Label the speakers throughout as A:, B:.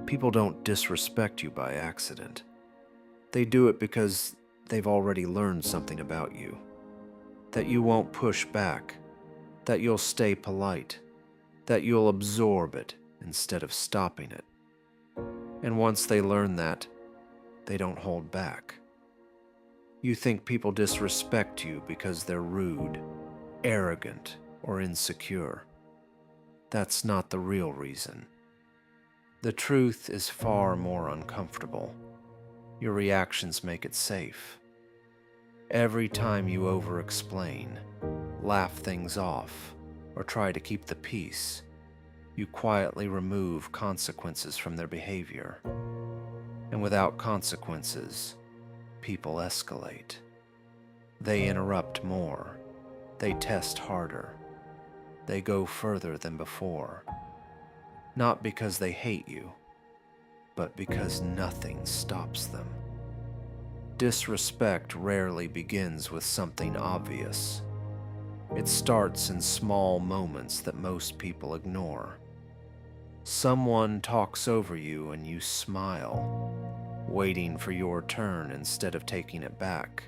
A: People don't disrespect you by accident. They do it because they've already learned something about you. That you won't push back, that you'll stay polite, that you'll absorb it instead of stopping it. And once they learn that, they don't hold back. You think people disrespect you because they're rude, arrogant, or insecure. That's not the real reason. The truth is far more uncomfortable. Your reactions make it safe. Every time you over-explain, laugh things off, or try to keep the peace, you quietly remove consequences from their behavior. And without consequences, people escalate. They interrupt more. They test harder. They go further than before. Not because they hate you, but because nothing stops them. Disrespect rarely begins with something obvious. It starts in small moments that most people ignore. Someone talks over you and you smile, waiting for your turn instead of taking it back.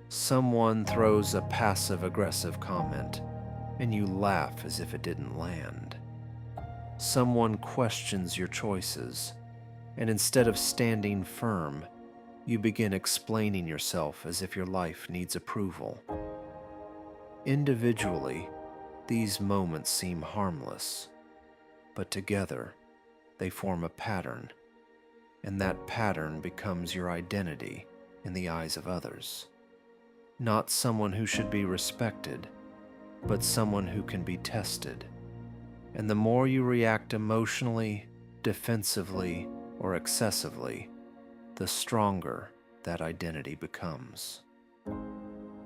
A: Someone throws a passive-aggressive comment and you laugh as if it didn't land. Someone questions your choices, and instead of standing firm, you begin explaining yourself as if your life needs approval. Individually, these moments seem harmless, but together, they form a pattern, and that pattern becomes your identity in the eyes of others. Not someone who should be respected, but someone who can be tested. And the more you react emotionally, defensively, or excessively, the stronger that identity becomes.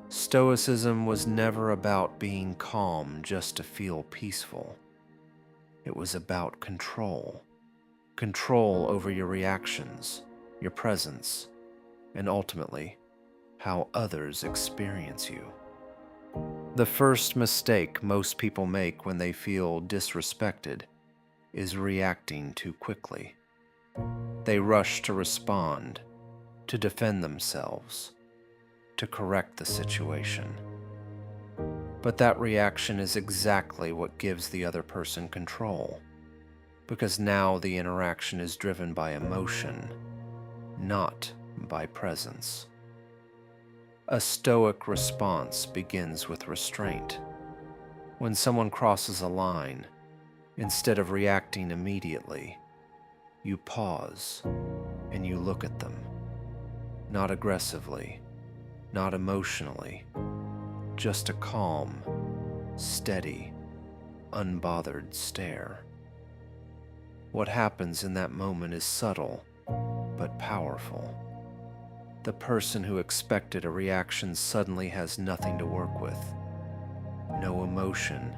A: Stoicism was never about being calm just to feel peaceful. It was about control. Control over your reactions, your presence, and ultimately, how others experience you. The first mistake most people make when they feel disrespected is reacting too quickly. They rush to respond, to defend themselves, to correct the situation. But that reaction is exactly what gives the other person control, because now the interaction is driven by emotion, not by presence. A Stoic response begins with restraint. When someone crosses a line, instead of reacting immediately, you pause and you look at them. Not aggressively, not emotionally, just a calm, steady, unbothered stare. What happens in that moment is subtle, but powerful. The person who expected a reaction suddenly has nothing to work with. No emotion,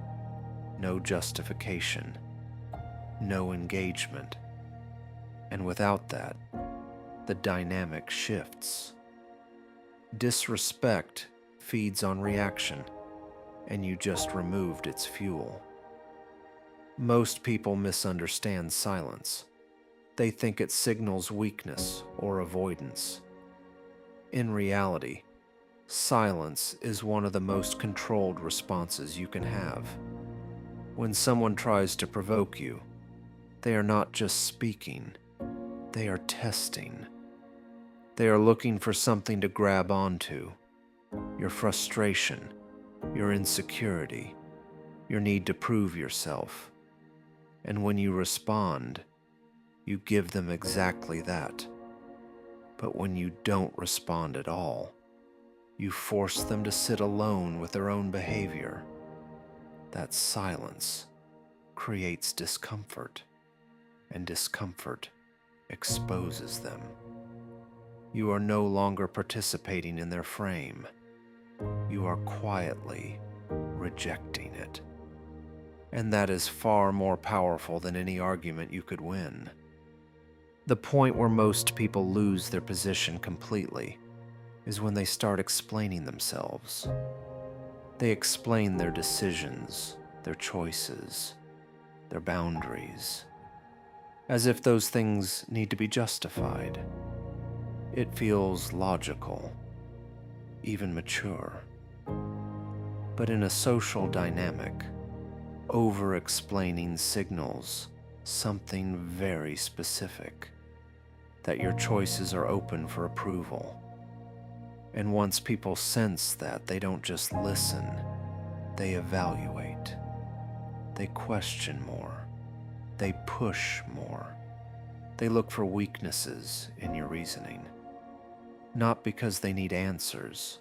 A: no justification, no engagement. And without that, the dynamic shifts. Disrespect feeds on reaction, and you just removed its fuel. Most people misunderstand silence. They think it signals weakness or avoidance. In reality, silence is one of the most controlled responses you can have. When someone tries to provoke you, they are not just speaking, they are testing. They are looking for something to grab onto. Your frustration, your insecurity, your need to prove yourself. And when you respond, you give them exactly that. But when you don't respond at all, you force them to sit alone with their own behavior. That silence creates discomfort, and discomfort exposes them. You are no longer participating in their frame. You are quietly rejecting it. And that is far more powerful than any argument you could win. The point where most people lose their position completely is when they start explaining themselves. They explain their decisions, their choices, their boundaries. as if those things need to be justified. It feels logical, even mature. But in a social dynamic, over-explaining signals something very specific, that your choices are open for approval. And once people sense that, they don't just listen, they evaluate. They question more. They push more. They look for weaknesses in your reasoning. Not because they need answers,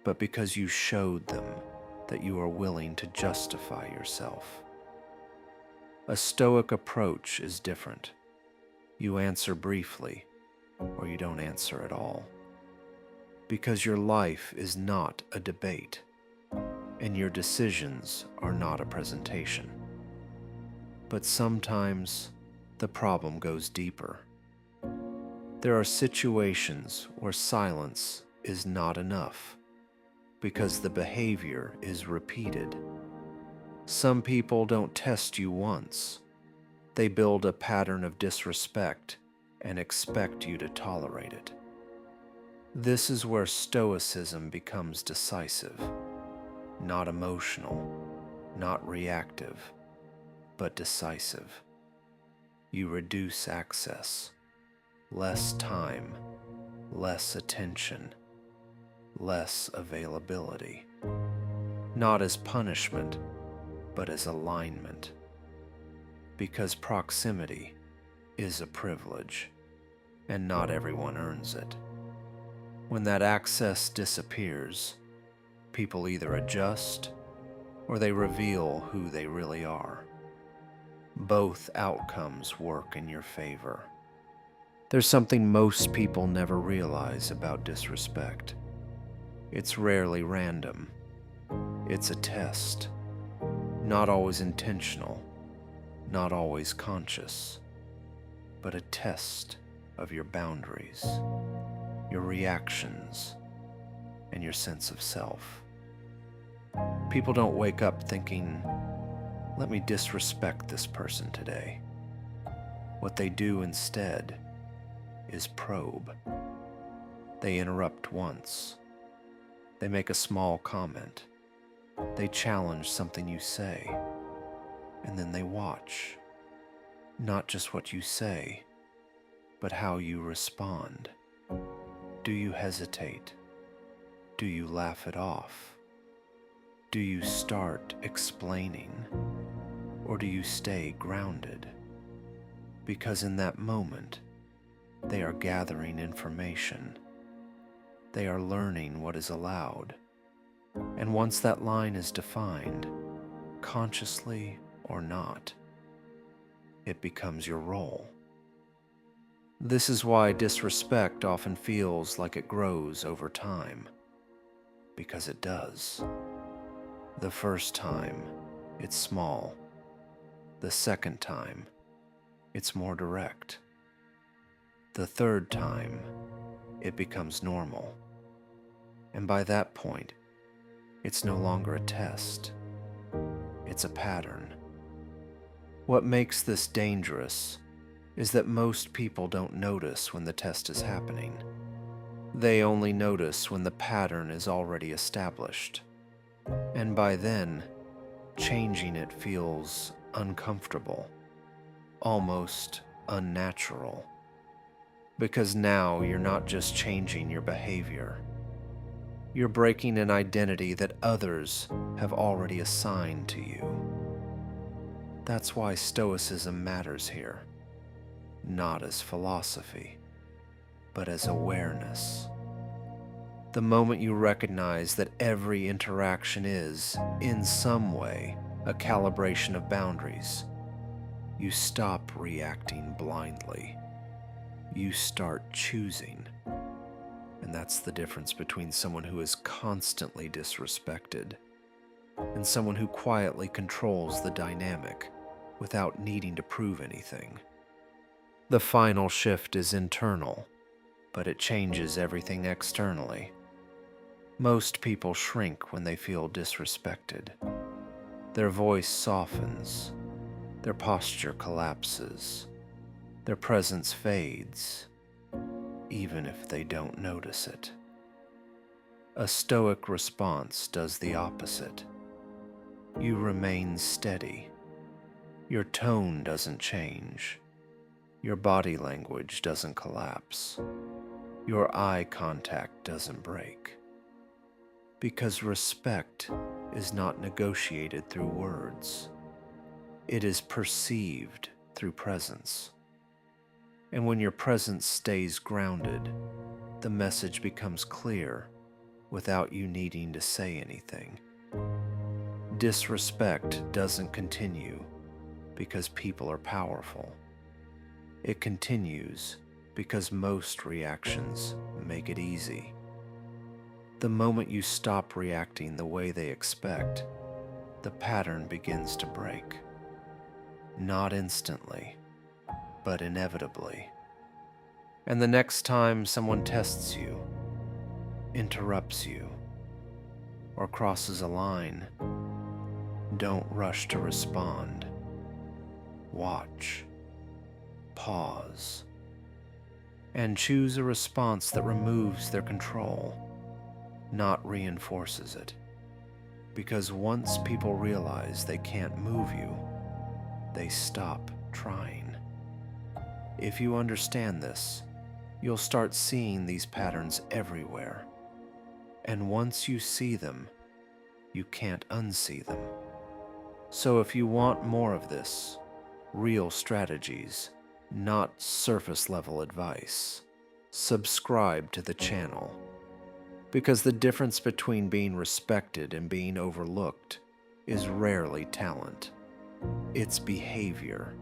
A: but because you showed them that you are willing to justify yourself. A Stoic approach is different. You answer briefly, or you don't answer at all. Because your life is not a debate, and your decisions are not a presentation. But sometimes the problem goes deeper. There are situations where silence is not enough, because the behavior is repeated. Some people don't test you once. They build a pattern of disrespect and expect you to tolerate it. This is where Stoicism becomes decisive, not emotional, not reactive, but decisive. You reduce access, less time, less attention, less availability, not as punishment, but as alignment. Because proximity is a privilege, and not everyone earns it. When that access disappears, people either adjust or they reveal who they really are. Both outcomes work in your favor. There's something most people never realize about disrespect. It's rarely random. It's a test. Not always intentional, not always conscious, but a test of your boundaries, your reactions, and your sense of self. People don't wake up thinking, let me disrespect this person today. What they do instead is probe. They interrupt once. They make a small comment. They challenge something you say. And then they watch. Not just what you say, but how you respond. Do you hesitate? Do you laugh it off? Do you start explaining? Or do you stay grounded? Because in that moment, they are gathering information. They are learning what is allowed. And once that line is defined, consciously or not, it becomes your role. This is why disrespect often feels like it grows over time. Because it does. The first time, it's small. The second time, it's more direct. The third time, it becomes normal. And by that point, it's no longer a test. It's a pattern. What makes this dangerous is that most people don't notice when the test is happening. They only notice when the pattern is already established. And by then, changing it feels uncomfortable, almost unnatural. Because now you're not just changing your behavior. You're breaking an identity that others have already assigned to you. That's why Stoicism matters here. Not as philosophy, but as awareness. The moment you recognize that every interaction is, in some way, a calibration of boundaries, you stop reacting blindly. You start choosing. And that's the difference between someone who is constantly disrespected and someone who quietly controls the dynamic without needing to prove anything. The final shift is internal, but it changes everything externally. Most people shrink when they feel disrespected. Their voice softens, their posture collapses, Their presence fades, even if they don't notice it. A Stoic response does the opposite. You remain steady. Your tone doesn't change. Your body language doesn't collapse. Your eye contact doesn't break. Because respect is not negotiated through words. It is perceived through presence. And when your presence stays grounded, the message becomes clear without you needing to say anything. Disrespect doesn't continue because people are powerful. It continues because most reactions make it easy. The moment you stop reacting the way they expect, the pattern begins to break. Not instantly, but inevitably. And the next time someone tests you, interrupts you, or crosses a line, don't rush to respond. Watch, pause, and choose a response that removes their control, not reinforces it. Because once people realize they can't move you, they stop trying. If you understand this, you'll start seeing these patterns everywhere. And once you see them, you can't unsee them. So if you want more of this, real strategies, not surface-level advice, subscribe to the channel. Because the difference between being respected and being overlooked is rarely talent. It's behavior,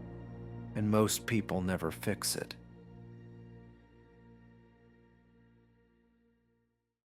A: and most people never fix it